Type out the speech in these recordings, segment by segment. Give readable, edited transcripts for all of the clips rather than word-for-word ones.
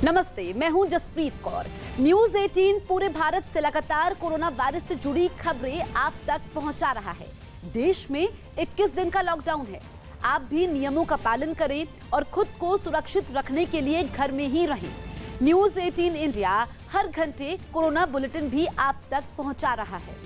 नमस्ते, मैं हूं जसप्रीत कौर। न्यूज 18 पूरे भारत से लगातार कोरोना वायरस से जुड़ी खबरें आप तक पहुंचा रहा है। देश में 21 दिन का लॉकडाउन है। आप भी नियमों का पालन करें और खुद को सुरक्षित रखने के लिए घर में ही रहें। न्यूज 18 इंडिया हर घंटे कोरोना बुलेटिन भी आप तक पहुंचा रहा है।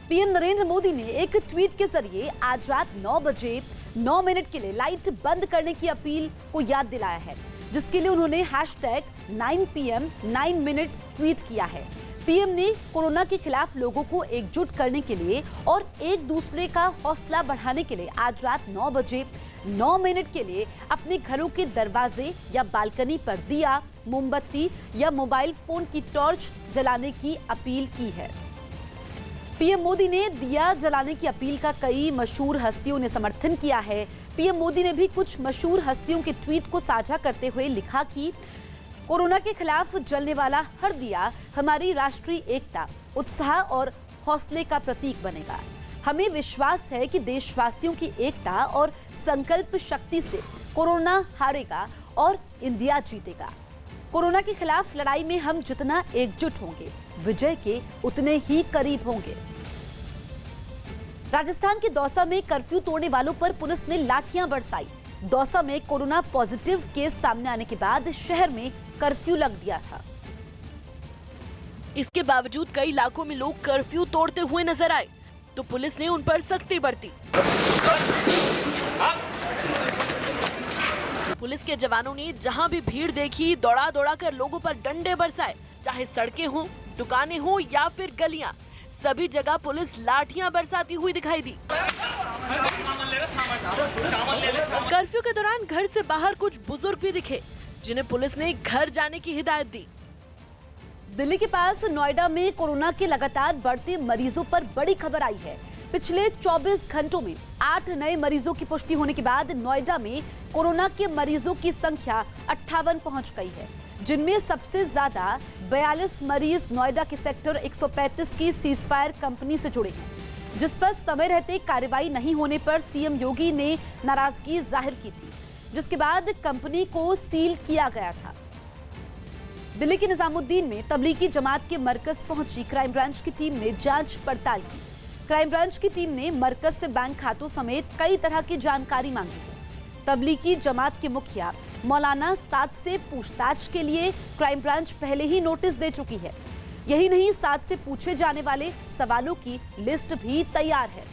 पीएम नरेंद्र मोदी ने एक ट्वीट के जरिए आज रात 9 बजे 9 मिनट के लिए लाइट बंद करने की अपील को याद दिलाया है, जिसके लिए उन्होंने #9PM 9 मिनट ट्वीट किया है। पीएम ने कोरोना के खिलाफ लोगों को एकजुट करने के लिए और एक दूसरे का हौसला बढ़ाने के लिए आज रात 9 बजे 9 मिनट के लिए अपने घरों के दरवाजे या बालकनी पर दिया, मोमबत्ती या मोबाइल फोन की टॉर्च जलाने की अपील की है। पीएम मोदी ने दिया जलाने की अपील का कई मशहूर हस्तियों ने समर्थन किया है। पीएम मोदी ने भी कुछ मशहूर हस्तियों के ट्वीट को साझा करते हुए लिखा कि कोरोना के खिलाफ जलने वाला हर दिया हमारी राष्ट्रीय एकता, उत्साह और हौसले का प्रतीक बनेगा। हमें विश्वास है कि देशवासियों की एकता और संकल्प शक्ति से कोरोना हारेगा और इंडिया जीतेगा। कोरोना के खिलाफ लड़ाई में हम जितना एकजुट होंगे, विजय के उतने ही करीब होंगे। राजस्थान के दौसा में कर्फ्यू तोड़ने वालों पर पुलिस ने लाठियां बरसाई। दौसा में कोरोना पॉजिटिव केस सामने आने के बाद शहर में कर्फ्यू लग दिया था। इसके बावजूद कई इलाकों में लोग कर्फ्यू तोड़ते हुए नजर आए, तो पुलिस ने उन पर सख्ती बरती। पुलिस के जवानों ने जहां भी भीड़ देखी, दौड़ा दौड़ा कर लोगों पर डंडे बरसाए। चाहे सड़कें हों, दुकानें हों या फिर गलियां, सभी जगह पुलिस लाठियां बरसाती हुई दिखाई दी। कर्फ्यू के दौरान घर से बाहर कुछ बुजुर्ग भी दिखे, जिन्हें पुलिस ने घर जाने की हिदायत दी। दिल्ली के पास नोएडा में कोरोना के लगातार बढ़ते मरीजों पर बड़ी खबर आई है। पिछले 24 घंटों में 8 नए मरीजों की पुष्टि होने के बाद नोएडा में कोरोना के मरीजों की संख्या 58 पहुंच गई है, जिनमें सबसे ज्यादा 42 मरीज नोएडा के सेक्टर 135 की सीजफायर कंपनी से जुड़े हैं, जिस पर समय रहते कार्रवाई नहीं होने पर सीएम योगी ने नाराजगी जाहिर की थी, जिसके बाद कंपनी को सील किया गया था। दिल्ली के निजामुद्दीन में तबलीगी जमात के मरकज पहुंची क्राइम ब्रांच की टीम ने जांच पड़ताल की। क्राइम ब्रांच की टीम ने मरकज से बैंक खातों समेत कई तरह की जानकारी मांगी है। तबलीगी जमात के मुखिया मौलाना साद से पूछताछ के लिए क्राइम ब्रांच पहले ही नोटिस दे चुकी है। यही नहीं, साद से पूछे जाने वाले सवालों की लिस्ट भी तैयार है।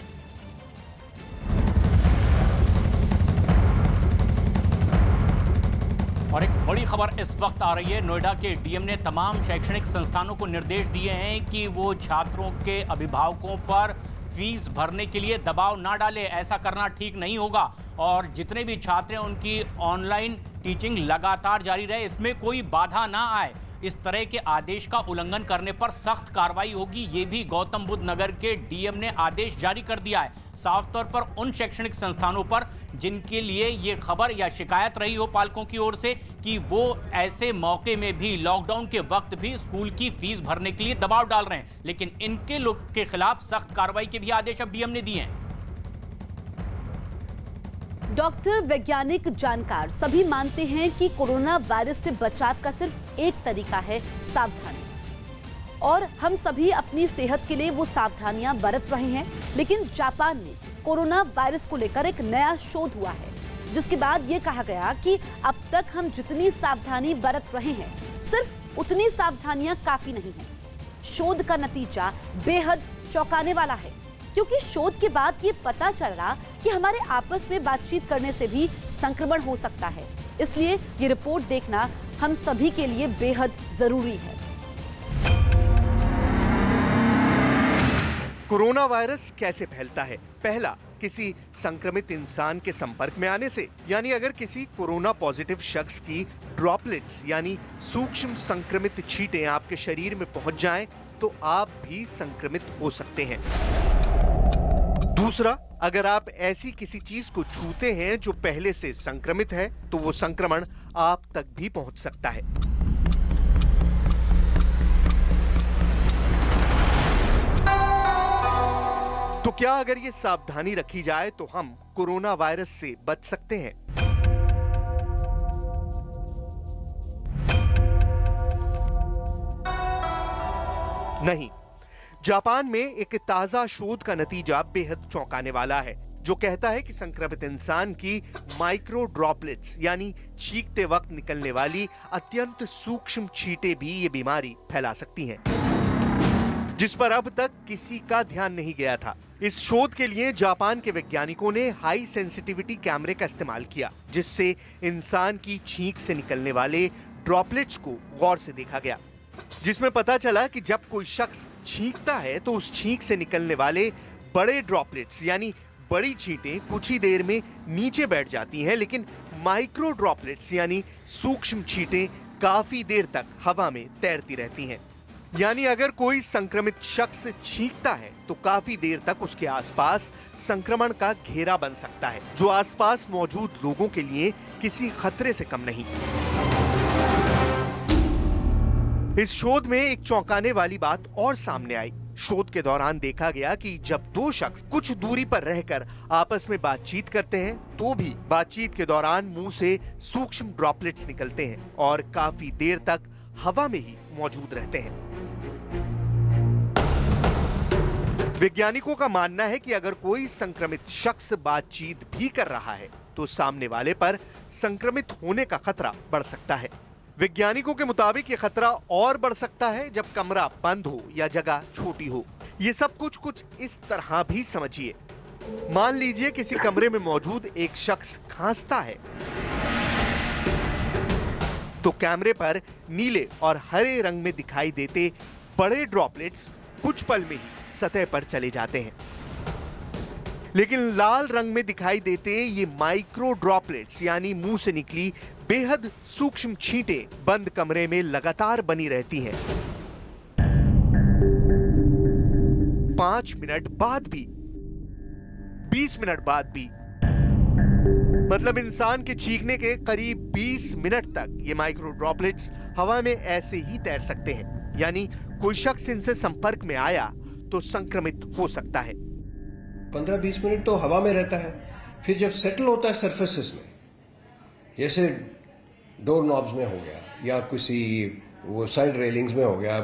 और एक बड़ी खबर इस वक्त आ रही है। नोएडा के डीएम ने तमाम शैक्षणिक संस्थानों को निर्देश दिए हैं कि वो छात्रों के अभिभावकों पर फीस भरने के लिए दबाव ना डाले। ऐसा करना ठीक नहीं होगा और जितने भी छात्र हैं उनकी ऑनलाइन टीचिंग लगातार जारी रहे, इसमें कोई बाधा ना आए। इस तरह के आदेश का उल्लंघन करने पर सख्त कार्रवाई होगी, ये भी गौतम बुद्ध नगर के डीएम ने आदेश जारी कर दिया है। साफ तौर पर उन शैक्षणिक संस्थानों पर जिनके लिए ये खबर या शिकायत रही हो पालकों की ओर से कि वो ऐसे मौके में भी, लॉकडाउन के वक्त भी स्कूल की फीस भरने के लिए दबाव डाल रहे हैं, लेकिन इनके लोग के खिलाफ सख्त कार्रवाई के भी आदेश अब डीएम ने दिए हैं। डॉक्टर, वैज्ञानिक, जानकार सभी मानते हैं कि कोरोना वायरस से बचाव का सिर्फ एक तरीका है, सावधानी। और हम सभी अपनी सेहत के लिए वो सावधानियां बरत रहे हैं। लेकिन जापान में कोरोना वायरस को लेकर एक नया शोध हुआ है, जिसके बाद ये कहा गया कि अब तक हम जितनी सावधानी बरत रहे हैं, सिर्फ उतनी सावधानियां काफी नहीं है। शोध का नतीजा बेहद चौंकाने वाला है, क्योंकि शोध के बाद ये पता चल रहा कि हमारे आपस में बातचीत करने से भी संक्रमण हो सकता है। इसलिए ये रिपोर्ट देखना हम सभी के लिए बेहद जरूरी है। कोरोना वायरस कैसे फैलता है? पहला, किसी संक्रमित इंसान के संपर्क में आने से, यानी अगर किसी कोरोना पॉजिटिव शख्स की ड्रॉपलेट्स यानी सूक्ष्म संक्रमित छींटें आपके शरीर में पहुंच जाएं, तो आप भी संक्रमित हो सकते हैं। दूसरा, अगर आप ऐसी किसी चीज को छूते हैं जो पहले से संक्रमित है, तो वो संक्रमण आप तक भी पहुंच सकता है। तो क्या अगर ये सावधानी रखी जाए तो हम कोरोना वायरस से बच सकते हैं? नहीं, जापान में एक ताजा शोध का नतीजा बेहद चौंकाने वाला है, जो कहता है कि संक्रमित इंसान की माइक्रो ड्रॉपलेट्स यानी छींकते वक्त निकलने वाली अत्यंत सूक्ष्म छींटें भी ये बीमारी फैला सकती हैं, जिस पर अब तक किसी का ध्यान नहीं गया था। इस शोध के लिए जापान के वैज्ञानिकों ने हाई सेंसिटिविटी कैमरे का इस्तेमाल किया, जिससे इंसान की छींक से निकलने वाले ड्रॉपलेट्स को गौर से देखा गया, जिसमें पता चला कि जब कोई शख्स छींकता है तो उस छींक से निकलने वाले बड़े ड्रॉपलेट्स यानी बड़ी छींटें कुछ ही देर में नीचे बैठ जाती हैं, लेकिन माइक्रो ड्रॉपलेट्स यानी सूक्ष्म छींटें काफी देर तक हवा में तैरती रहती हैं। यानी अगर कोई संक्रमित शख्स छींकता है तो काफी देर तक उसके आसपास संक्रमण का घेरा बन सकता है, जो आसपास मौजूद लोगों के लिए किसी खतरे से कम नहीं। इस शोध में एक चौंकाने वाली बात और सामने आई। शोध के दौरान देखा गया कि जब दो शख्स कुछ दूरी पर रहकर आपस में बातचीत करते हैं तो भी बातचीत के दौरान मुंह से सूक्ष्म ड्रॉपलेट्स निकलते हैं और काफी देर तक हवा में ही मौजूद रहते हैं। वैज्ञानिकों का मानना है कि अगर कोई संक्रमित शख्स बातचीत भी कर रहा है तो सामने वाले पर संक्रमित होने का खतरा बढ़ सकता है। वैज्ञानिकों के मुताबिक ये खतरा और बढ़ सकता है जब कमरा बंद हो या जगह छोटी हो। ये सब कुछ इस तरह भी समझिए। मान लीजिए किसी कमरे में मौजूद एक शख्स खांसता है तो कैमरे पर नीले और हरे रंग में दिखाई देते बड़े ड्रॉपलेट्स कुछ पल में ही सतह पर चले जाते हैं, लेकिन लाल रंग में दिखाई देते ये माइक्रो ड्रॉपलेट्स यानी मुंह से निकली बेहद सूक्ष्म छींटें बंद कमरे में लगातार बनी रहती हैं। 5 मिनट बाद भी, 20 मिनट बाद भी, मतलब इंसान के छींकने के करीब 20 मिनट तक ये माइक्रो ड्रॉपलेट्स हवा में ऐसे ही तैर सकते हैं। यानी कोई शख्स इनसे संपर्क में आया तो संक्रमित हो सकता है। 15-20 मिनट तो हवा में रहता है, फिर जब सेटल होता है सरफेसेस में, जैसे डोर नॉब्स में हो गया या किसी वो साइड रेलिंग्स में हो गया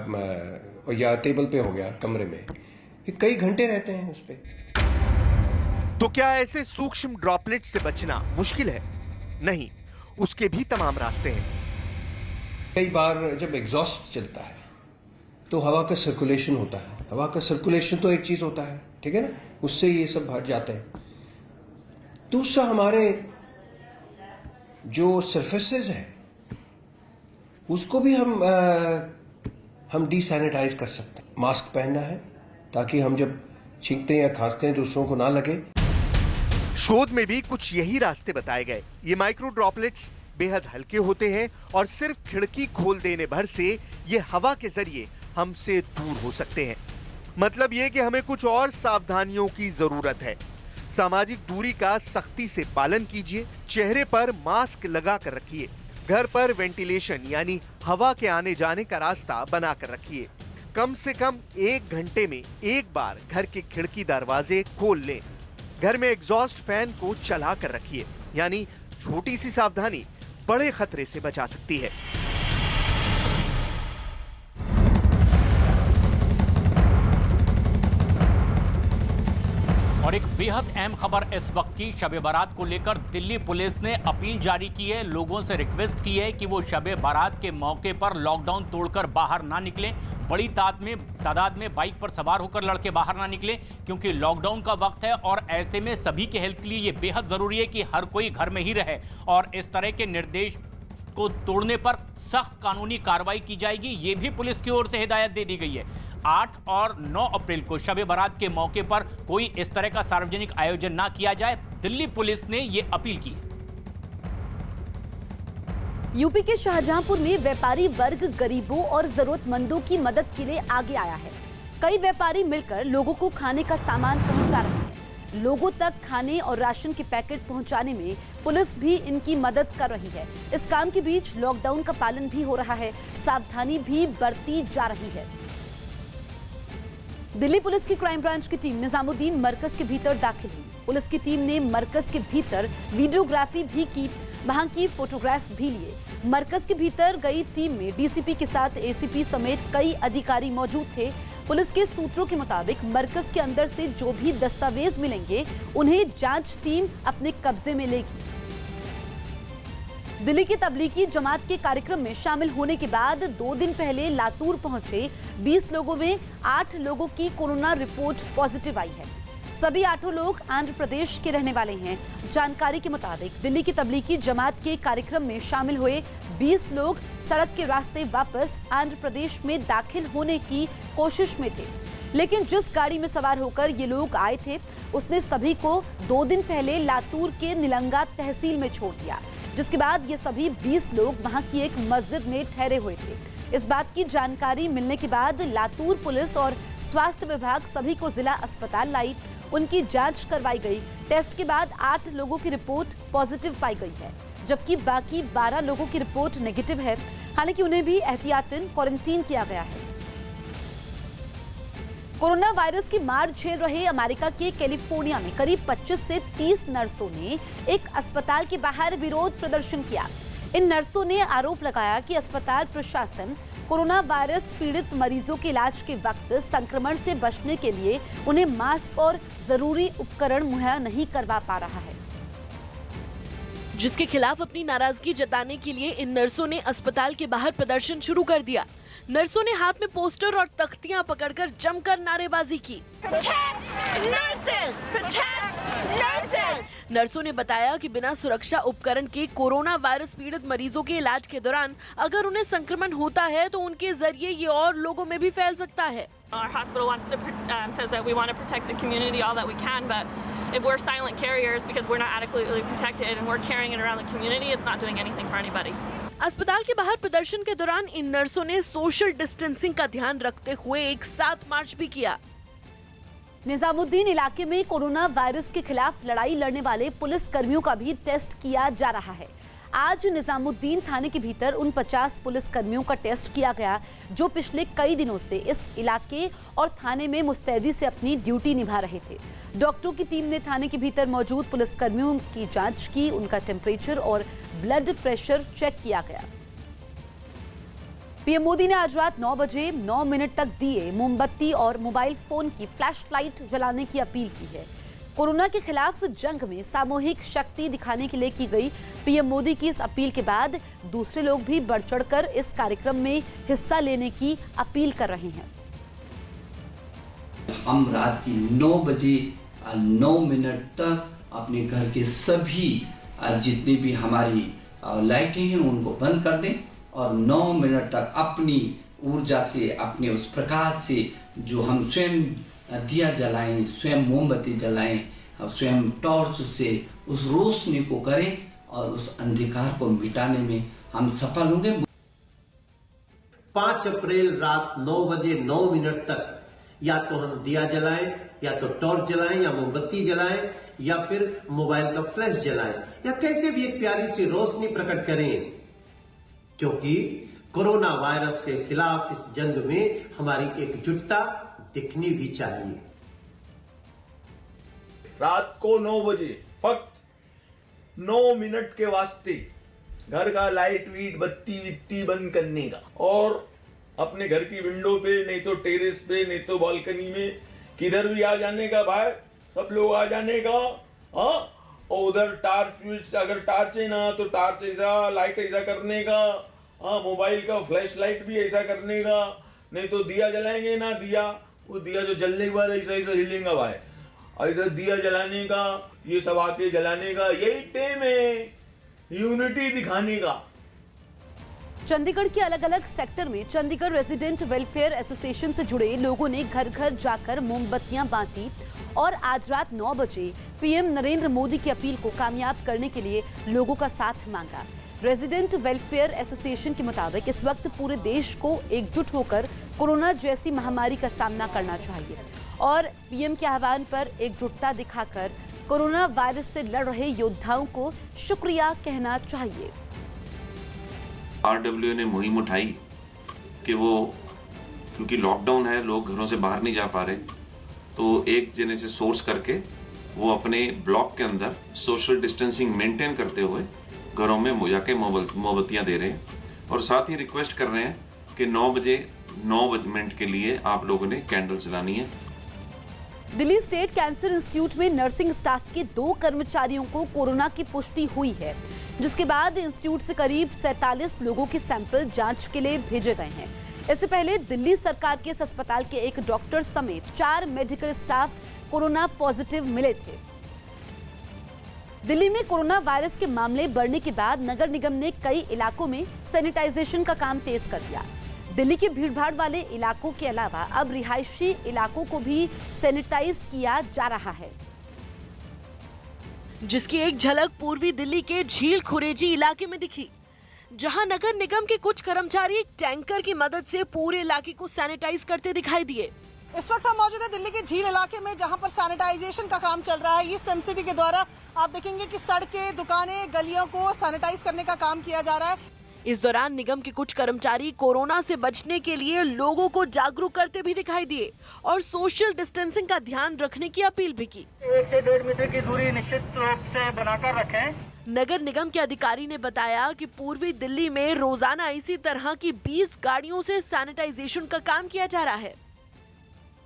या टेबल पे हो गया कमरे में, ये कई घंटे रहते हैं उस पे। तो क्या ऐसे सूक्ष्म ड्रॉपलेट से बचना मुश्किल है? नहीं, उसके भी तमाम रास्ते हैं। कई बार जब एग्जॉस्ट चलता है तो हवा का सर्कुलेशन होता है। हवा का सर्कुलेशन तो एक चीज होता है, ठीक है ना, उससे ये सब हट जाते हैं। दूसरा, हमारे जो सरफेसेस है उसको भी हम डिसैनिटाइज कर सकते हैं। मास्क पहनना है ताकि हम जब छींकते हैं या खांसते हैं दूसरों को ना लगे। शोध में भी कुछ यही रास्ते बताए गए। ये माइक्रो ड्रॉपलेट्स बेहद हल्के होते हैं और सिर्फ खिड़की खोल देने भर से ये हवा के जरिए हमसे दूर हो सकते हैं। मतलब ये कि हमें कुछ और सावधानियों की जरूरत है। सामाजिक दूरी का सख्ती से पालन कीजिए, चेहरे पर मास्क लगा कर रखिए, घर पर वेंटिलेशन यानी हवा के आने जाने का रास्ता बना कर रखिए। कम से कम 1 घंटे में एक बार घर के खिड़की दरवाजे खोल लें। घर में एग्जॉस्ट फैन को चला कर रखिए। यानी छोटी सी सावधानी बड़े खतरे से बचा सकती है। और एक बेहद अहम खबर इस वक्त की, शब बारात को लेकर दिल्ली पुलिस ने अपील जारी की है। लोगों से रिक्वेस्ट की है कि वो शब बारात के मौके पर लॉकडाउन तोड़कर बाहर ना निकलें। बड़ी तादाद में बाइक पर सवार होकर लड़के बाहर ना निकलें, क्योंकि लॉकडाउन का वक्त है और ऐसे में सभी के हेल्थ के लिए ये बेहद जरूरी है कि हर कोई घर में ही रहे और इस तरह के निर्देश को तोड़ने पर सख्त कानूनी कार्रवाई की जाएगी। ये भी पुलिस की ओर से हिदायत दे दी गई है। 8 और 9 अप्रैल को शब बारात के मौके पर कोई इस तरह का सार्वजनिक आयोजन ना किया जाए। दिल्ली पुलिस ने ये अपील की। यूपी के शाहजहांपुर में व्यापारी वर्ग गरीबों और जरूरतमंदों की मदद के लिए आगे आया है। कई व्यापारी मिलकर लोगों को खाने का सामान पहुंचा रहे हैं। लोगों तक खाने और राशन के पैकेट पहुंचाने में पुलिस भी इनकी मदद कर रही है। इस काम के बीच लॉकडाउन का पालन भी हो रहा है, सावधानी भी बरती जा रही है। दिल्ली पुलिस की क्राइम ब्रांच की टीम निजामुद्दीन मरकज के भीतर दाखिल हुई। पुलिस की टीम ने मरकज के भीतर वीडियोग्राफी भी की, वहां की फोटोग्राफ भी लिए। मरकज के भीतर गई टीम में डीसीपी के साथ एसीपी समेत कई अधिकारी मौजूद थे। पुलिस के सूत्रों के मुताबिक मरकज के अंदर से जो भी दस्तावेज मिलेंगे उन्हें जांच टीम अपने कब्जे में लेगी। दिल्ली की तबलीगी जमात के कार्यक्रम में शामिल होने के बाद 2 दिन पहले लातूर पहुंचे 20 लोगों में 8 लोगों की कोरोना रिपोर्ट पॉजिटिव आई है। सभी 8 लोग आंध्र प्रदेश के रहने वाले हैं। जानकारी के मुताबिक दिल्ली की तबलीगी जमात के कार्यक्रम में शामिल हुए 20 लोग सड़क के रास्ते वापस आंध्र प्रदेश में दाखिल होने की कोशिश में थे, लेकिन जिस गाड़ी में सवार होकर ये लोग आए थे उसने सभी को 2 दिन पहले लातूर के निलंगा तहसील में छोड़ दिया, जिसके बाद ये सभी 20 लोग वहां की एक मस्जिद में ठहरे हुए थे। इस बात की जानकारी मिलने के बाद लातूर पुलिस और स्वास्थ्य विभाग सभी को जिला अस्पताल लाई, उनकी जांच करवाई गई। टेस्ट के बाद 8 लोगों की रिपोर्ट पॉजिटिव पाई गई है, जबकि बाकी 12 लोगों की रिपोर्ट नेगेटिव है। हालांकि उन्हें भी एहतियातन क्वारंटीन किया गया है। कोरोना वायरस की मार झेल रहे अमेरिका के कैलिफोर्निया में करीब 25 से 30 नर्सों ने एक अस्पताल के बाहर विरोध प्रदर्शन किया। इन नर्सों ने आरोप लगाया कि अस्पताल प्रशासन कोरोना वायरस पीड़ित मरीजों के इलाज के वक्त संक्रमण से बचने के लिए उन्हें मास्क और जरूरी उपकरण मुहैया नहीं करवा पा रहा है, जिसके खिलाफ अपनी नाराजगी जताने के लिए इन नर्सों ने अस्पताल के बाहर प्रदर्शन शुरू कर दिया। नर्सों ने हाथ में पोस्टर और तख्तियां पकड़कर जमकर नारेबाजी की। नर्सों ने बताया कि बिना सुरक्षा उपकरण के कोरोना वायरस पीड़ित मरीजों के इलाज के दौरान अगर उन्हें संक्रमण होता है तो उनके जरिए ये और लोगों में भी फैल सकता है। Our hospital says that we want to protect the community all that we can, but if we're silent carriers because we're not adequately protected and we're carrying it around the community, it's not doing anything for anybody. अस्पताल के बाहर प्रदर्शन के दौरान इन नर्सों ने social distancing का ध्यान रखते हुए एक साथ मार्च भी किया। निजामुद्दीन इलाके में कोरोना वायरस के खिलाफ लड़ाई लड़ने वाले पुलिस कर्मियों का भी टेस्ट किया जा रहा है। आज निजामुद्दीन थाने के भीतर उन 50 पुलिस कर्मियों का टेस्ट किया गया जो पिछले कई दिनों से इस इलाके और थाने में मुस्तैदी से अपनी ड्यूटी निभा रहे थे। डॉक्टरों की टीम ने थाने के भीतर मौजूद पुलिस कर्मियों की जांच की, उनका टेम्परेचर और ब्लड प्रेशर चेक किया गया। पीएम मोदी ने आज रात 9 बजे 9 मिनट तक दिए, मोमबत्ती और मोबाइल फोन की फ्लैश लाइट जलाने की अपील की है। कोरोना के खिलाफ जंग में सामूहिक शक्ति दिखाने के लिए की गई पीएम मोदी की इस अपील के बाद दूसरे लोग भी बढ़ चढ़कर इस कार्यक्रम में हिस्सा लेने की अपील कर रहे हैं। हम रात की 9 बजे 9 मिनट तक अपने घर के सभी जितनी भी हमारी लाइटें हैं उनको बंद कर दें और 9 मिनट तक अपनी ऊर्जा से, अपने उस प्रकाश से जो हम स्वयं दिया जलाएं, स्वयं मोमबत्ती जलाएं, स्वयं टॉर्च से उस रोशनी को करें और उस अंधकार को मिटाने में हम सफल होंगे। 5 अप्रैल रात 9 बजे 9 मिनट तक या तो हम दिया जलाएं, या तो टॉर्च जलाएं, या मोमबत्ती जलाएं, या फिर मोबाइल का फ्लैश जलाएं, या कैसे भी एक प्यारी सी रोशनी प्रकट करें, क्योंकि कोरोना वायरस के खिलाफ इस जंग में हमारी एकजुटता दिखनी भी चाहिए। रात को 9 बजे फक्त 9 मिनट के वास्ते घर का लाइट वीट बत्ती वित्ती बंद करने का और अपने घर की विंडो पे नहीं तो टेरेस पे नहीं तो बालकनी में किधर भी आ जाने का भाई, सब लोग आ जाने का। हाँ, और उधर टार्च, अगर टार्च है ना तो टार्च ऐसा लाइट ऐसा करने का। हाँ, मोबाइल का फ्लैश लाइट भी ऐसा करने का, नहीं तो दिया जलाएंगे ना, दिया वो दिया जो जलने के बाद ऐसा ऐसा हिलेगा भाई, ऐसा दिया जलाने का, ये सब आके जलाने का, यही टाइम है यूनिटी दिखाने का। चंडीगढ़ के अलग अलग सेक्टर में चंडीगढ़ रेजिडेंट वेलफेयर एसोसिएशन से जुड़े लोगों ने घर घर जाकर मोमबत्तियां बांटी और आज रात 9 बजे पीएम नरेंद्र मोदी की अपील को कामयाब करने के लिए लोगों का साथ मांगा। रेजिडेंट वेलफेयर एसोसिएशन के मुताबिक इस वक्त पूरे देश को एकजुट होकर कोरोना जैसी महामारी का सामना करना चाहिए और पीएम के आह्वान पर एकजुटता दिखाकर कोरोना वायरस से लड़ रहे योद्धाओं को शुक्रिया कहना चाहिए। RWA ने मुहिम उठाई कि वो क्योंकि लॉकडाउन है, लोग घरों से बाहर नहीं जा पा रहे, तो एक जने से सोर्स करके वो अपने ब्लॉक के अंदर सोशल डिस्टेंसिंग मेंटेन करते हुए घरों में जाके मोमबत्तियां दे रहे हैं और साथ ही रिक्वेस्ट कर रहे हैं कि 9 बजे 9 मिनट के लिए आप लोगों ने कैंडल जलानी है। दिल्ली स्टेट कैंसर इंस्टीट्यूट में नर्सिंग स्टाफ के 2 कर्मचारियों को कोरोना की पुष्टि हुई है, जिसके बाद इंस्टीट्यूट से करीब 47 लोगों के सैंपल जांच के लिए भेजे गए हैं। इससे पहले दिल्ली सरकार के इस अस्पताल के एक डॉक्टर समेत 4 मेडिकल स्टाफ कोरोना पॉजिटिव मिले थे। दिल्ली में कोरोना वायरस के मामले बढ़ने के बाद नगर निगम ने कई इलाकों में सैनिटाइजेशन का काम तेज कर दिया। दिल्ली के भीड़भाड़ वाले इलाकों के अलावा अब रिहायशी इलाकों को भी सैनिटाइज किया जा रहा है, जिसकी एक झलक पूर्वी दिल्ली के झील खुरेजी इलाके में दिखी, जहां नगर निगम के कुछ कर्मचारी एक टैंकर की मदद से पूरे इलाके को सैनिटाइज करते दिखाई दिए। इस वक्त हम मौजूद है दिल्ली के झील इलाके में, जहां पर सैनिटाइजेशन का काम चल रहा है। ईस्ट एमसीडी के द्वारा आप देखेंगे कि सड़कें, दुकानें, गलियों को सैनिटाइज करने का काम किया जा रहा है। इस दौरान निगम के कुछ कर्मचारी कोरोना से बचने के लिए लोगों को जागरूक करते भी दिखाई दिए और सोशल डिस्टेंसिंग का ध्यान रखने की अपील भी की। 1 से 1.5 मीटर की दूरी निश्चित रूप से बनाकर रखें। नगर निगम के अधिकारी ने बताया कि पूर्वी दिल्ली में रोजाना इसी तरह की 20 गाड़ियों से सैनिटाइजेशन का काम किया जा रहा है।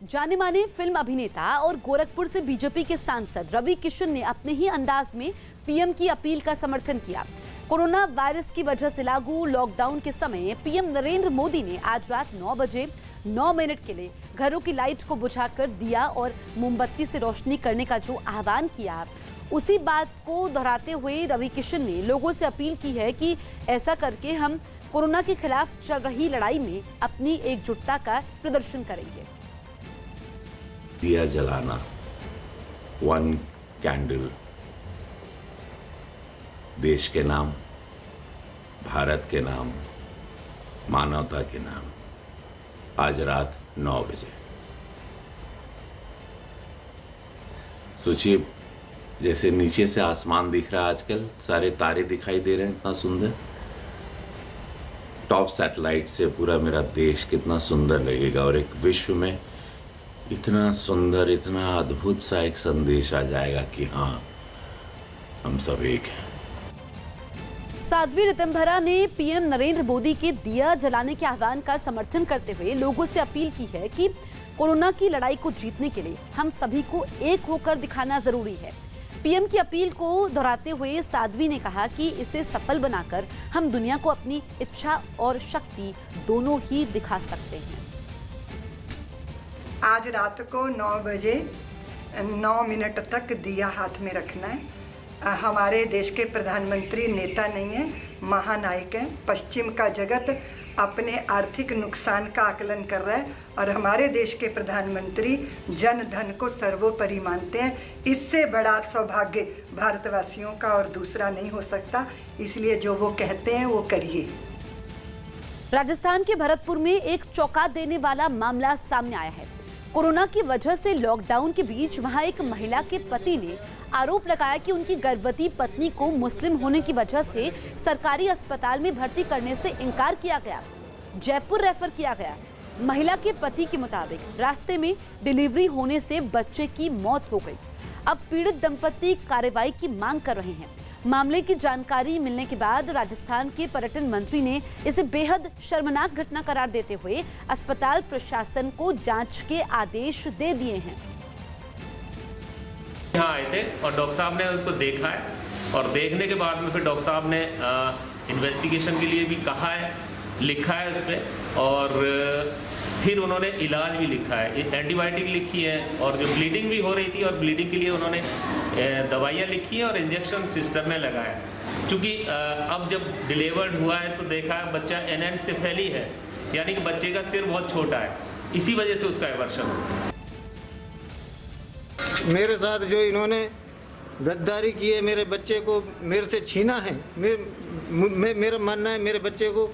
जाने माने फिल्म अभिनेता और गोरखपुर से बीजेपी के सांसद रवि किशन ने अपने ही अंदाज में पीएम की अपील का समर्थन किया। कोरोना वायरस की वजह से लागू लॉकडाउन के समय पीएम नरेंद्र मोदी ने आज रात 9 बजे 9 मिनट के लिए घरों की लाइट को बुझाकर दिया और मोमबत्ती से रोशनी करने का जो आह्वान किया, उसी बात को दोहराते हुए रवि किशन ने लोगों से अपील की है कि ऐसा करके हम कोरोना के खिलाफ चल रही लड़ाई में अपनी एकजुटता का प्रदर्शन करेंगे। दिया जलाना, 1 कैंडल, देश के नाम, भारत के नाम, मानवता के नाम, आज रात 9 बजे। सोचिए, जैसे नीचे से आसमान दिख रहा है आजकल, सारे तारे दिखाई दे रहे हैं, इतना सुंदर। टॉप सैटेलाइट से पूरा मेरा देश कितना सुंदर लगेगा और एक विश्व में इतना सुंदर, इतना अद्भुत सा एक संदेश आ जाएगा कि हाँ, हम सब एक हैं। साध्वी ऋतंभरा ने पीएम नरेंद्र मोदी के दिया जलाने के आह्वान का समर्थन करते हुए लोगों से अपील की है कि कोरोना की लड़ाई को जीतने के लिए हम सभी को एक होकर दिखाना जरूरी है। पीएम की अपील को दोहराते हुए साध्वी ने कहा कि इसे सफल बनाकर हम दुनिया को अपनी इच्छा और शक्ति दोनों ही दिखा सकते हैं। आज रात को 9 बजे 9 मिनट तक दिया हाथ में रखना है। हमारे देश के प्रधानमंत्री नेता नहीं है, महानायक हैं। पश्चिम का जगत अपने आर्थिक नुकसान का आकलन कर रहा है और हमारे देश के प्रधानमंत्री जन धन को सर्वोपरि मानते हैं। इससे बड़ा सौभाग्य भारतवासियों का और दूसरा नहीं हो सकता, इसलिए जो वो कहते हैं वो करिए। राजस्थान के भरतपुर में एक चौंका देने वाला मामला सामने आया है। कोरोना की वजह से लॉकडाउन के बीच वहां एक महिला के पति ने आरोप लगाया कि उनकी गर्भवती पत्नी को मुस्लिम होने की वजह से सरकारी अस्पताल में भर्ती करने से इनकार किया गया, जयपुर रेफर किया गया। महिला के पति के मुताबिक रास्ते में डिलीवरी होने से बच्चे की मौत हो गई। अब पीड़ित दंपति कार्रवाई की मांग कर रहे हैं। मामले की जानकारी मिलने के बाद राजस्थान के पर्यटन मंत्री ने इसे बेहद शर्मनाक घटना करार देते हुए अस्पताल प्रशासन को जांच के आदेश दे दिए हैं। यहाँ आए थे और डॉक्टर साहब ने उसको देखा है और देखने के बाद में फिर डॉक्टर साहब ने इन्वेस्टिगेशन के लिए भी कहा है, लिखा है उस पर, और फिर उन्होंने इलाज भी लिखा है, एंटीबायोटिक लिखी है और जो ब्लीडिंग भी हो रही थी और ब्लीडिंग के लिए उन्होंने दवाइयाँ लिखी है और इंजेक्शन सिस्टम में लगाया। क्योंकि अब जब डिलीवर्ड हुआ है तो देखा है बच्चा एनेन्सेफेली है, यानी कि बच्चे का सिर बहुत छोटा है, इसी वजह से उसका एवर्शन हुआ। मेरे साथ जो इन्होंने गद्दारी की है, मेरे बच्चे को मेरे से छीना है। मेरा मानना है मेरे बच्चे को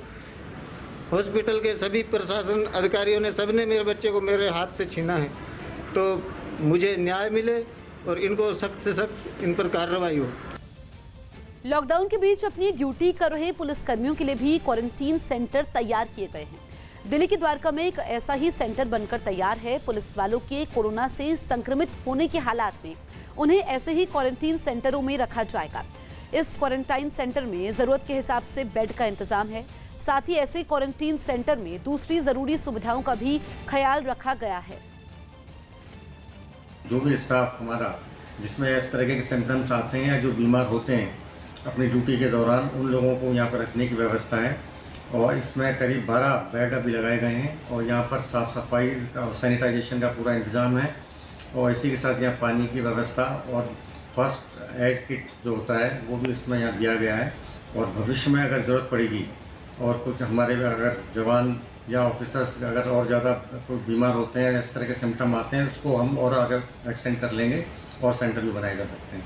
हॉस्पिटल के सभी प्रशासन अधिकारियों ने सबने मेरे बच्चे को मेरे हाथ से छीना है, तो मुझे न्याय मिले और इनको सख्त से सख्त इन पर कार्रवाई हो। लॉकडाउन के बीच अपनी ड्यूटी कर रहे पुलिसकर्मियों के लिए भी क्वारंटीन सेंटर तैयार किए गए हैं। दिल्ली के द्वारका में एक ऐसा ही सेंटर बनकर तैयार है। पुलिस वालों के कोरोना से संक्रमित होने के हालात में उन्हें ऐसे ही क्वारंटीन सेंटरों में रखा जाएगा। इस क्वारंटाइन सेंटर में जरूरत के हिसाब से बेड का इंतजाम है। साथ ही ऐसे क्वारंटीन सेंटर में दूसरी जरूरी सुविधाओं का भी ख्याल रखा गया है। जो भी स्टाफ हमारा जिसमें इस तरह के सिम्टम्स आते हैं या जो बीमार होते हैं अपनी ड्यूटी के दौरान, उन लोगों को यहाँ पर रखने की व्यवस्था है और इसमें करीब 12 बेड अभी लगाए गए हैं और यहाँ पर साफ़ सफाई और सैनिटाइजेशन का पूरा इंतज़ाम है और इसी के साथ यहाँ पानी की व्यवस्था और फर्स्ट एड किट जो होता है वो भी इसमें यहाँ दिया गया है। और भविष्य में अगर ज़रूरत पड़ेगी और कुछ हमारे अगर जवान या ऑफिसर्स अगर और ज़्यादा कोई बीमार होते हैं, इस तरह के सिम्टम आते हैं, उसको हम और आगे एक्सटेंड कर लेंगे और सेंटर भी बनाए जा सकते हैं।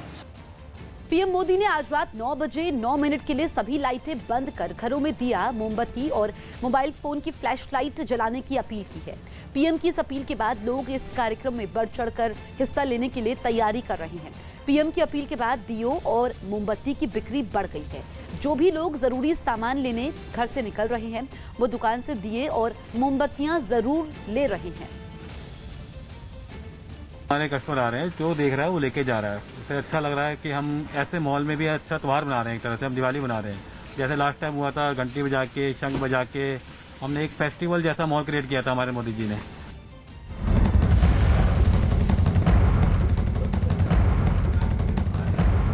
पीएम मोदी ने आज रात 9 बजे 9 मिनट के लिए सभी लाइटें बंद कर घरों में दिया, मोमबत्ती और मोबाइल फोन की फ्लैश लाइट जलाने की अपील की है। पीएम की इस अपील के बाद लोग इस कार्यक्रम में बढ़ चढ़कर हिस्सा लेने के लिए तैयारी कर रहे हैं। पीएम की अपील के बाद दियो और मोमबत्ती की बिक्री बढ़ गई है। जो भी लोग जरूरी सामान लेने घर से निकल रहे हैं वो दुकान से दिए और मोमबत्तियां जरूर ले रहे हैं। हमारे कस्टमर आ रहे हैं, जो देख रहा है वो लेके जा रहा है। इससे अच्छा लग रहा है कि हम ऐसे मॉल में भी अच्छा त्यौहार मना रहे हैं, एक तरह से हम दिवाली मना रहे हैं। जैसे लास्ट टाइम हुआ था, घंटी बजा के शंख बजा के हमने एक फेस्टिवल जैसा माहौल क्रिएट किया था हमारे मोदी जी ने।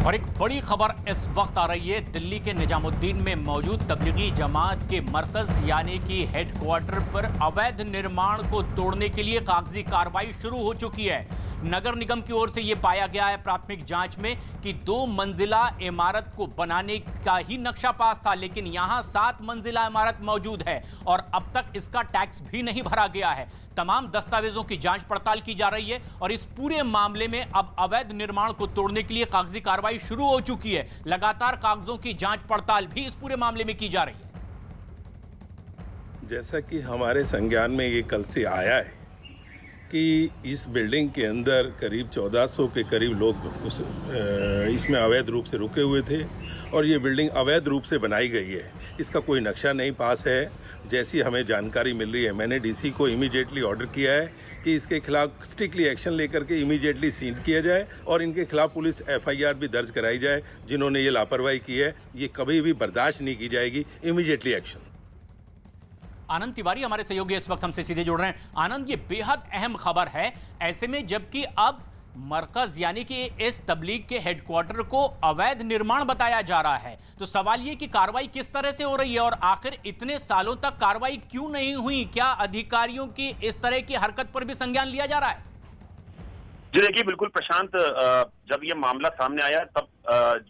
और एक बड़ी खबर इस वक्त आ रही है, दिल्ली के निजामुद्दीन में मौजूद तबलीगी जमात के मरकज यानी कि हेडक्वार्टर पर अवैध निर्माण को तोड़ने के लिए कागजी कार्रवाई शुरू हो चुकी है। नगर निगम की ओर से यह पाया गया है प्राथमिक जांच में कि 2 मंजिला इमारत को बनाने का ही नक्शा पास था, लेकिन यहां 7 मंजिला इमारत मौजूद है और अब तक इसका टैक्स भी नहीं भरा गया है। तमाम दस्तावेजों की जांच पड़ताल की जा रही है और इस पूरे मामले में अब अवैध निर्माण को तोड़ने के लिए कागजी कार्रवाई शुरू हो चुकी है। लगातार कागजों की जांच पड़ताल भी इस पूरे मामले में की जा रही है। जैसा कि हमारे संज्ञान में ये कल से आया है कि इस बिल्डिंग के अंदर करीब 1400 के करीब लोग इसमें अवैध रूप से रुके हुए थे और ये बिल्डिंग अवैध रूप से बनाई गई है। इसका कोई नक्शा नहीं पास है। जैसी हमें जानकारी मिल रही है, मैंने डीसी को इमीडिएटली ऑर्डर किया है कि इसके खिलाफ स्ट्रिक्टली एक्शन लेकर के इमीडिएटली सीज किया जाए और इनके खिलाफ पुलिस FIR भी दर्ज कराई जाए। जिन्होंने ये लापरवाही की है, ये कभी भी बर्दाश्त नहीं की जाएगी। Immediately action. आनंद तिवारी हमारे सहयोगी इस वक्त हमसे सीधे जुड़ रहे हैं। आनंद, ये बेहद अहम खबर है, ऐसे में जबकि अब मरकज यानी कि इस तबलीग के हेडक्वार्टर को अवैध निर्माण बताया जा रहा है, तो सवाल ये कि कार्रवाई किस तरह से हो रही है और आखिर इतने सालों तक कार्रवाई क्यों नहीं हुई? क्या अधिकारियों की इस तरह की हरकत पर भी संज्ञान लिया जा रहा है? जी देखिए, बिल्कुल प्रशांत, जब ये मामला सामने आया तब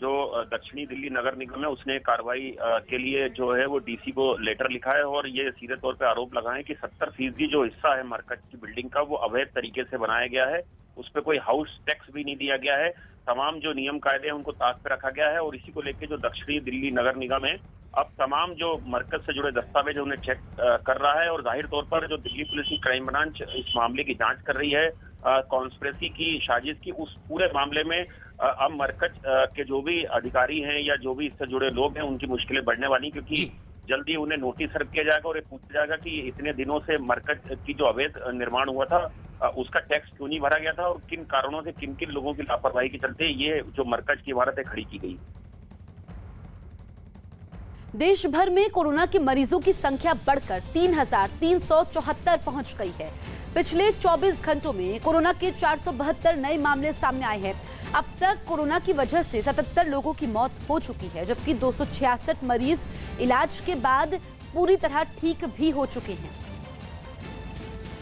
जो दक्षिणी दिल्ली नगर निगम है उसने कार्रवाई के लिए जो है वो डीसी को लेटर लिखा है और ये सीधे तौर पे आरोप लगाए कि 70% जो हिस्सा है मरकज की बिल्डिंग का वो अवैध तरीके से बनाया गया है। उस पर कोई हाउस टैक्स भी नहीं दिया गया है। तमाम जो नियम कायदे हैं उनको ताक पे रखा गया है और इसी को लेकर जो दक्षिणी दिल्ली नगर निगम है अब तमाम जो मरकज से जुड़े दस्तावेज उन्हें चेक कर रहा है और जाहिर तौर पर जो दिल्ली पुलिस की क्राइम ब्रांच इस मामले की जांच कर रही है कॉन्स्पिरेसी की, साजिश की, उस पूरे मामले में अब मरकज के जो भी अधिकारी हैं या जो भी इससे जुड़े लोग हैं उनकी मुश्किलें बढ़ने वाली, क्योंकि जल्दी उन्हें नोटिस सर्व किया जाएगा और ये पूछा जाएगा कि इतने दिनों से मरकज की जो अवैध निर्माण हुआ था उसका टैक्स क्यों नहीं भरा गया था और किन कारणों से किन किन लोगों की लापरवाही के चलते ये जो मरकज की इमारत है खड़ी की गई। देश भर में कोरोना के मरीजों की संख्या बढ़कर 3,374 पहुंच गई है। पिछले 24 घंटों में कोरोना के 472 नए मामले सामने आए हैं। अब तक कोरोना की वजह से 77 लोगों की मौत हो चुकी है, जबकि 266 मरीज इलाज के बाद पूरी तरह ठीक भी हो चुके हैं।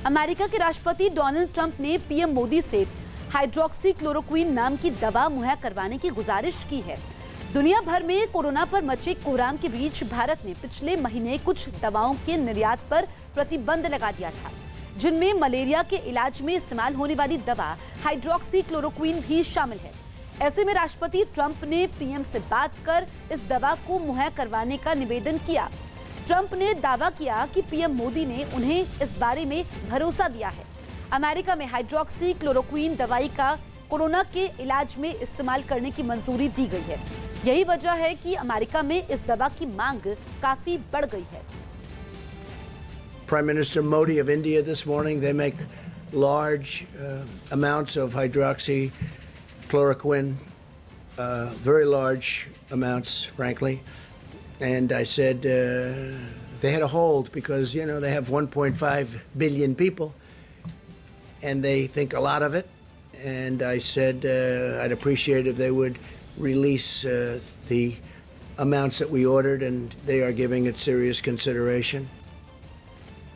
अमेरिका के राष्ट्रपति डोनाल्ड ट्रंप ने पीएम मोदी से हाइड्रोक्सीक्लोरोक्विन नाम की दवा मुहैया करवाने की गुजारिश की है। दुनिया भर में कोरोना पर मचे कोहराम के बीच भारत ने पिछले महीने कुछ दवाओं के निर्यात पर प्रतिबंध लगा दिया था, जिनमें मलेरिया के इलाज में इस्तेमाल होने वाली दवा हाइड्रोक्सीक्लोरोक्विन भी शामिल है। ऐसे में राष्ट्रपति ट्रंप ने पीएम से बात कर इस दवा को मुहैया करवाने का निवेदन किया। ट्रंप ने दावा किया कि पीएम मोदी ने उन्हें इस बारे में भरोसा दिया है। अमेरिका में हाइड्रोक्सीक्लोरोक्विन दवाई का कोरोना के इलाज में इस्तेमाल करने की मंजूरी दी गई है। यही वजह है कि अमेरिका में इस दवा की मांग काफी बढ़ गई है। Prime Minister Modi of India this morning, they make large amounts of hydroxychloroquine, very large amounts, frankly. And I said they had a hold because, you know, they have 1.5 billion people and they think a lot of it. And I said I'd appreciate if they would release the amounts that we ordered, and they are giving it serious consideration.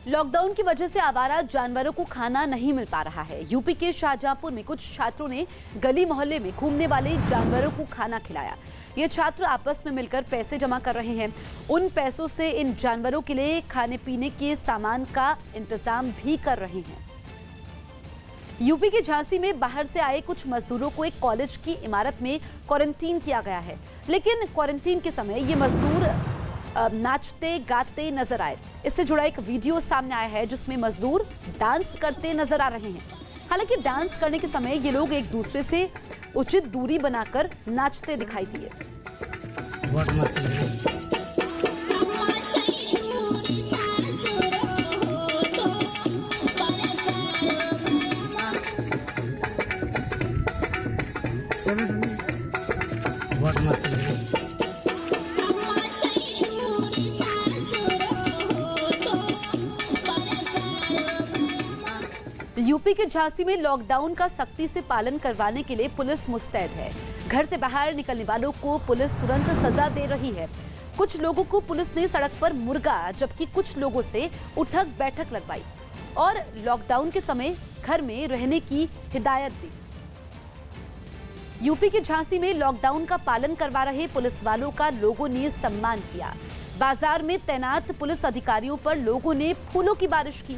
Lockdown की वजह से आवारा जानवरों को खाना नहीं मिल पा रहा है। यूपी के शाहजहांपुर में कुछ छात्रों ने गली मोहल्ले में घूमने वाले जानवरों को खाना खिलाया। ये छात्र आपस में मिलकर पैसे जमा कर रहे हैं। उन पैसों से इन जानवरों के लिए खाने पीने के सामान का इंतजाम भी कर रहे हैं। यूपी के झांसी में बाहर से आए कुछ मजदूरों को एक कॉलेज की इमारत में क्वारंटीन किया गया है, लेकिन क्वारंटीन के समय ये मजदूर नाचते गाते नजर आए। इससे जुड़ा एक वीडियो सामने आया है जिसमें मजदूर डांस करते नजर आ रहे हैं। हालांकि डांस करने के समय ये लोग एक दूसरे से उचित दूरी बनाकर नाचते दिखाई दिए। यूपी के झांसी में लॉकडाउन का सख्ती से पालन करवाने के लिए पुलिस मुस्तैद है। घर से बाहर निकलने वालों को पुलिस तुरंत सजा दे रही है। कुछ लोगों को पुलिस ने सड़क पर मुर्गा, जबकि कुछ लोगों से उठक बैठक लगवाई और लॉकडाउन के समय घर में रहने की हिदायत दी। यूपी के झांसी में लॉकडाउन का पालन करवा रहे पुलिस वालों का लोगों ने सम्मान किया। बाजार में तैनात पुलिस अधिकारियों पर लोगों ने फूलों की बारिश की,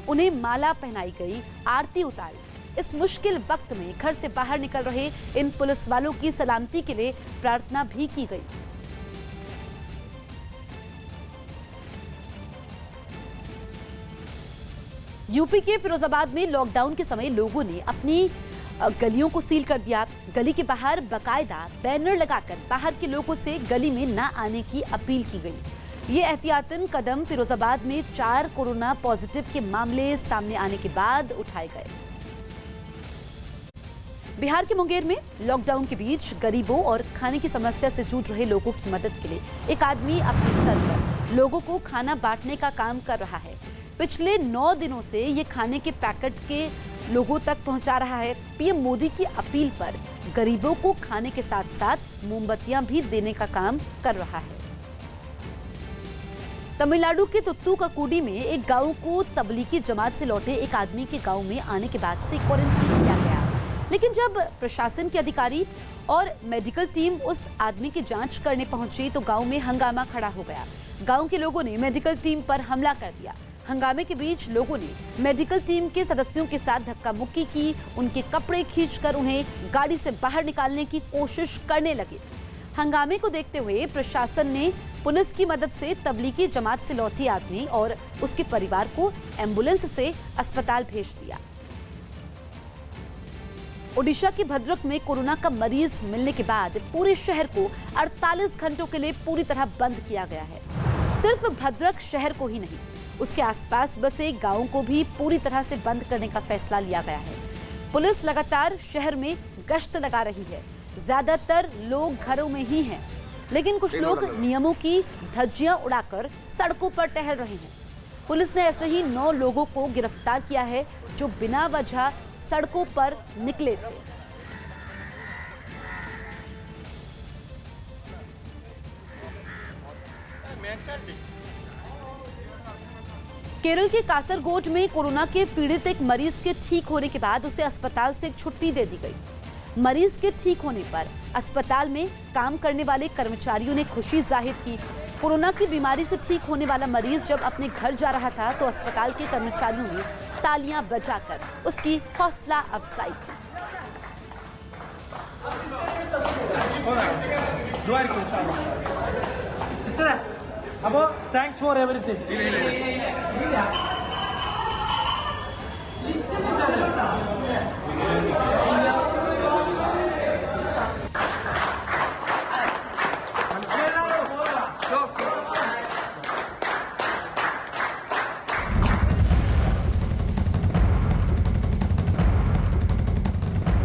उन्हें माला पहनाई गई, आरती उतारी। इस मुश्किल वक्त में घर से बाहर निकल रहे इन पुलिस वालों की सलामती के लिए प्रार्थना भी की गई। यूपी के फिरोजाबाद में लॉकडाउन के समय लोगों ने अपनी गलियों को सील कर दिया। गली के बाहर बाकायदा बैनर लगाकर बाहर के लोगों से गली में न आने की अपील की गई। ये एहतियातन कदम फिरोजाबाद में 4 कोरोना पॉजिटिव के मामले सामने आने के बाद उठाए गए। बिहार के मुंगेर में लॉकडाउन के बीच गरीबों और खाने की समस्या से जूझ रहे लोगों की मदद के लिए एक आदमी अपने स्तर पर लोगों को खाना बांटने का काम कर रहा है। पिछले 9 दिनों से ये खाने के पैकेट के लोगों तक पहुंचा रहा है। पीएम मोदी की अपील पर गरीबों को खाने के साथ साथ मोमबत्तियां भी देने का काम कर रहा है। तमिलनाडु के तुत्तुकुडी में एक गांव को तबलीगी जमात से लौटे एक आदमी के गांव में आने के बाद से क्वारंटीन किया गया, लेकिन जब प्रशासन के अधिकारी और मेडिकल टीम उस आदमी की जांच करने पहुंची तो गांव में हंगामा खड़ा हो गया। गांव के लोगों ने मेडिकल टीम पर हमला कर दिया। हंगामे के बीच लोगों ने मेडिकल टीम के सदस्यों के साथ धक्का मुक्की की, उनके कपड़े खींचकर उन्हें गाड़ी से बाहर निकालने की कोशिश करने लगे। हंगामे को देखते हुए प्रशासन ने पुलिस की मदद से तबलीगी जमात से लौटे आदमी और उसके परिवार को एम्बुलेंस से अस्पताल भेज दिया। ओडिशा के भद्रक में कोरोना का मरीज मिलने के बाद पूरे शहर को 48 घंटों के लिए पूरी तरह बंद किया गया है। सिर्फ भद्रक शहर को ही नहीं, उसके आसपास बसे गांवों को भी पूरी तरह से बंद करने का फैसला लिया गया है। पुलिस लगातार शहर में गश्त लगा रही है। ज्यादातर लोग घरों में ही हैं, लेकिन कुछ लोग नियमों की धज्जियां उड़ाकर सड़कों पर टहल रहे हैं। पुलिस ने ऐसे ही 9 लोगों को गिरफ्तार किया है जो बिना वजह सड़कों पर निकले थे। केरल के कासरगोड में कोरोना के पीड़ित एक मरीज के ठीक होने के बाद उसे अस्पताल से छुट्टी दे दी गई। मरीज के ठीक होने पर अस्पताल में काम करने वाले कर्मचारियों ने खुशी जाहिर की। कोरोना की बीमारी से ठीक होने वाला मरीज जब अपने घर जा रहा था तो अस्पताल के कर्मचारियों ने तालियां बजाकर उसकी हौसला अफजाई की। Thanks for everything.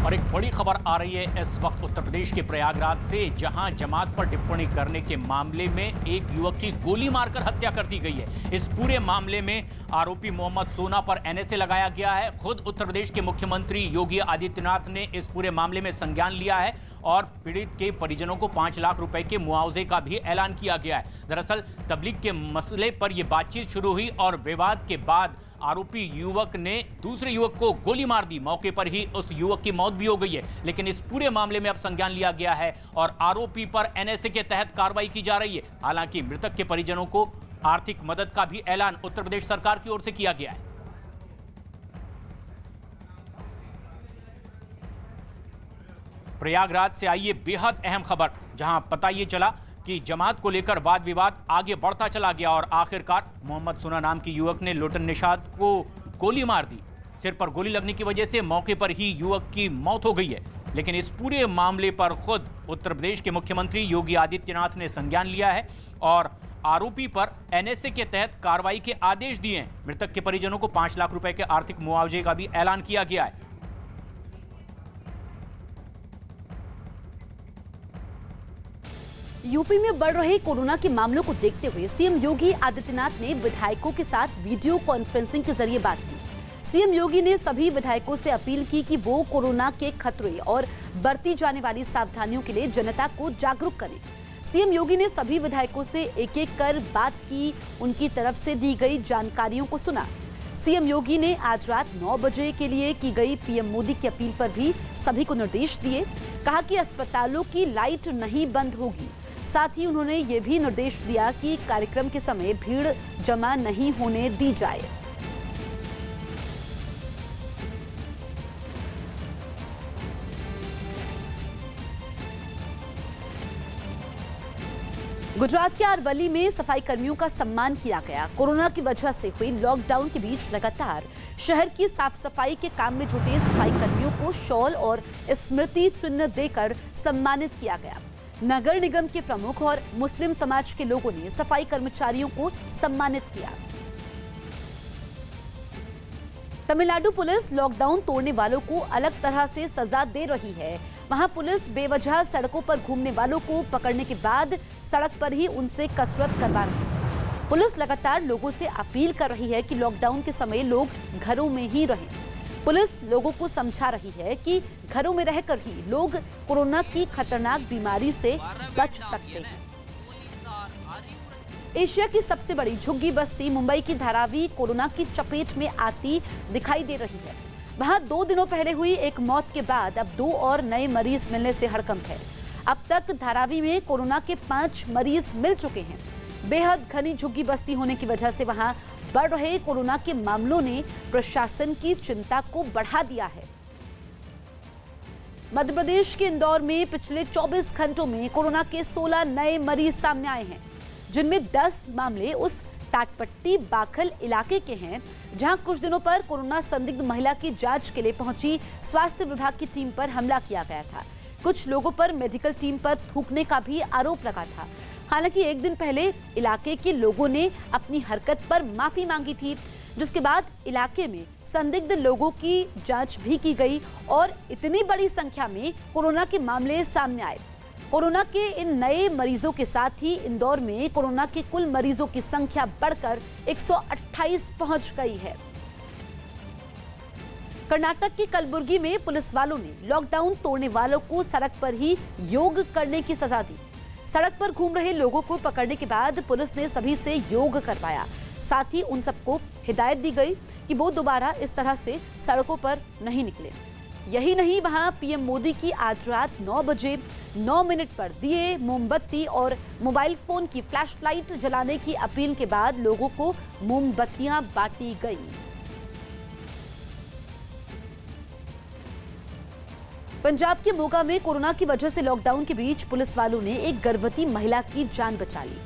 और एक बड़ी खबर आ रही है इस वक्त उत्तर प्रदेश के प्रयागराज से, जहां जमात पर टिप्पणी करने के मामले में एक युवक की गोली मारकर हत्या कर दी गई है। इस पूरे मामले में आरोपी मोहम्मद सोना पर एनएसए लगाया गया है। खुद उत्तर प्रदेश के मुख्यमंत्री योगी आदित्यनाथ ने इस पूरे मामले में संज्ञान लिया है और पीड़ित के परिजनों को 5 लाख रुपए के मुआवजे का भी ऐलान किया गया है। दरअसल तबलीग के मसले पर यह बातचीत शुरू हुई और विवाद के बाद आरोपी युवक ने दूसरे युवक को गोली मार दी। मौके पर ही उस युवक की मौत भी हो गई है। लेकिन इस पूरे मामले में अब संज्ञान लिया गया है और आरोपी पर एनएसए के तहत कार्रवाई की जा रही है। हालांकि मृतक के परिजनों को आर्थिक मदद का भी ऐलान उत्तर प्रदेश सरकार की ओर से किया गया है। प्रयागराज से आई ये बेहद अहम खबर, जहां पता ये चला कि जमात को लेकर वाद विवाद आगे बढ़ता चला गया और आखिरकार मोहम्मद सोना नाम के युवक ने लोटन निषाद को गोली मार दी। सिर पर गोली लगने की वजह से मौके पर ही युवक की मौत हो गई है। लेकिन इस पूरे मामले पर खुद उत्तर प्रदेश के मुख्यमंत्री योगी आदित्यनाथ ने संज्ञान लिया है और आरोपी पर एनएसए के तहत कार्रवाई के आदेश दिए हैं। मृतक के परिजनों को 5 लाख रुपए के आर्थिक मुआवजे का भी ऐलान किया गया है। यूपी में बढ़ रहे कोरोना के मामलों को देखते हुए सीएम योगी आदित्यनाथ ने विधायकों के साथ वीडियो कॉन्फ्रेंसिंग के जरिए बात की। सीएम योगी ने सभी विधायकों से अपील की कि वो कोरोना के खतरे और बरती जाने वाली सावधानियों के लिए जनता को जागरूक करें। सीएम योगी ने सभी विधायकों से एक एक कर बात की, उनकी तरफ से दी गई जानकारियों को सुना। सीएम योगी ने आज रात 9 बजे के लिए की गई पीएम मोदी की अपील पर भी सभी को निर्देश दिए। कहा कि अस्पतालों की लाइट नहीं बंद होगी। साथ ही उन्होंने ये भी निर्देश दिया कि कार्यक्रम के समय भीड़ जमा नहीं होने दी जाए। गुजरात के अरवली में सफाई कर्मियों का सम्मान किया गया। कोरोना की वजह से हुई लॉकडाउन के बीच लगातार शहर की साफ सफाई के काम में जुटे सफाई कर्मियों को शॉल और स्मृति चिन्ह देकर सम्मानित किया गया। नगर निगम के प्रमुख और मुस्लिम समाज के लोगों ने सफाई कर्मचारियों को सम्मानित किया। तमिलनाडु पुलिस लॉकडाउन तोड़ने वालों को अलग तरह से सजा दे रही है। वहां पुलिस बेवजह सड़कों पर घूमने वालों को पकड़ने के बाद सड़क पर ही उनसे कसरत करवा रही है। पुलिस लगातार लोगों से अपील कर रही है कि लॉकडाउन के समय लोग घरों में ही रहें। पुलिस लोगों को समझा रही है कि घरों में रहकर ही लोग कोरोना की खतरनाक बीमारी से बच सकते हैं। एशिया की सबसे बड़ी झुग्गी बस्ती मुंबई की धारावी कोरोना की चपेट में आती दिखाई दे रही है। वहां 2 दिनों पहले हुई एक मौत के बाद अब 2 और नए मरीज मिलने से हड़कंप है। अब तक धारावी में कोरोना के 5 मरीज मिल चुके हैं। बेहद घनी झुग्गी बस्ती होने की वजह से वहां बढ़ रहे कोरोना के मामलों ने प्रशासन की चिंता को बढ़ा दिया है। मध्य प्रदेश के इंदौर में पिछले 24 घंटों में कोरोना के 16 नए मरीज सामने आए हैं, जिनमें 10 मामले उस टाटपट्टी बाखल इलाके के हैं जहां कुछ दिनों पर कोरोना संदिग्ध महिला की जांच के लिए पहुंची स्वास्थ्य विभाग की टीम पर हमला किया गया था। कुछ लोगों पर मेडिकल टीम पर थूकने का भी आरोप लगा था। हालांकि एक दिन पहले इलाके के लोगों ने अपनी हरकत पर माफी मांगी थी, जिसके बाद इलाके में संदिग्ध लोगों की जांच भी की गई और इतनी बड़ी संख्या में कोरोना के मामले सामने आए। कोरोना के इन नए मरीजों के साथ ही इंदौर में कोरोना के कुल मरीजों की संख्या बढ़कर 128 पहुंच गई है। कर्नाटक के कलबुर्गी में पुलिस वालों ने लॉकडाउन तोड़ने वालों को सड़क पर ही योग करने की सजा दी। सड़क पर घूम रहे लोगों को पकड़ने के बाद पुलिस ने सभी से योग करवाया। साथ ही उन सबको हिदायत दी गई कि वो दोबारा इस तरह से सड़कों पर नहीं निकले। यही नहीं, वहां पीएम मोदी की आज रात 9 बजे 9 मिनट पर दिए, मोमबत्ती और मोबाइल फोन की फ्लैशलाइट जलाने की अपील के बाद लोगों को मोमबत्तियां बांटी गई। पंजाब के मोगा में कोरोना की वजह से लॉकडाउन के बीच पुलिस वालों ने एक गर्भवती महिला की जान बचा ली।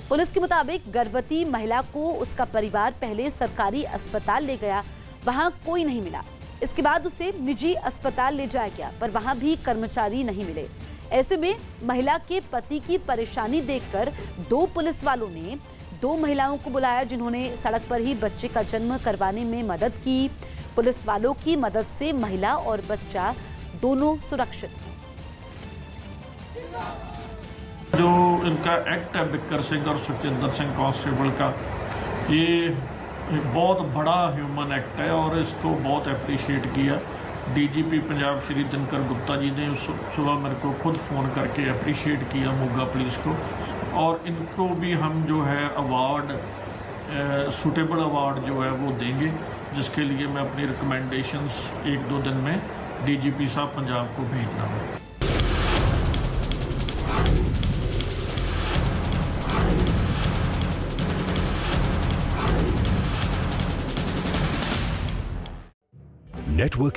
पुलिस के मुताबिक गर्भवती महिला को उसका परिवार पहले सरकारी अस्पताल ले गया, वहां कोई नहीं मिला। इसके बाद उसे निजी अस्पताल ले जाया गया, पर वहां भी कर्मचारी नहीं मिले। ऐसे में महिला के पति की परेशानी देखकर 2 पुलिस वालों ने 2 महिलाओं को बुलाया, जिन्होंने सड़क पर ही बच्चे का जन्म करवाने में मदद की। पुलिस वालों की मदद से महिला और बच्चा दोनों सुरक्षित हैं। जो इनका एक्ट है बिक्कर सिंह और सुखजिंदर सिंह कांस्टेबल का, ये एक बहुत बड़ा ह्यूमन एक्ट है और इसको बहुत अप्रिशिएट किया। डीजीपी पंजाब श्री दिनकर गुप्ता जी ने सुबह मेरे को खुद फ़ोन करके अप्रिशिएट किया मोगा पुलिस को, और इनको भी हम जो है अवार्ड सूटेबल अवार्ड जो है वो देंगे, जिसके लिए मैं अपनी रिकमेंडेशंस 1-2 दिन में डीजीपी साहब पंजाब को भेजना है। Network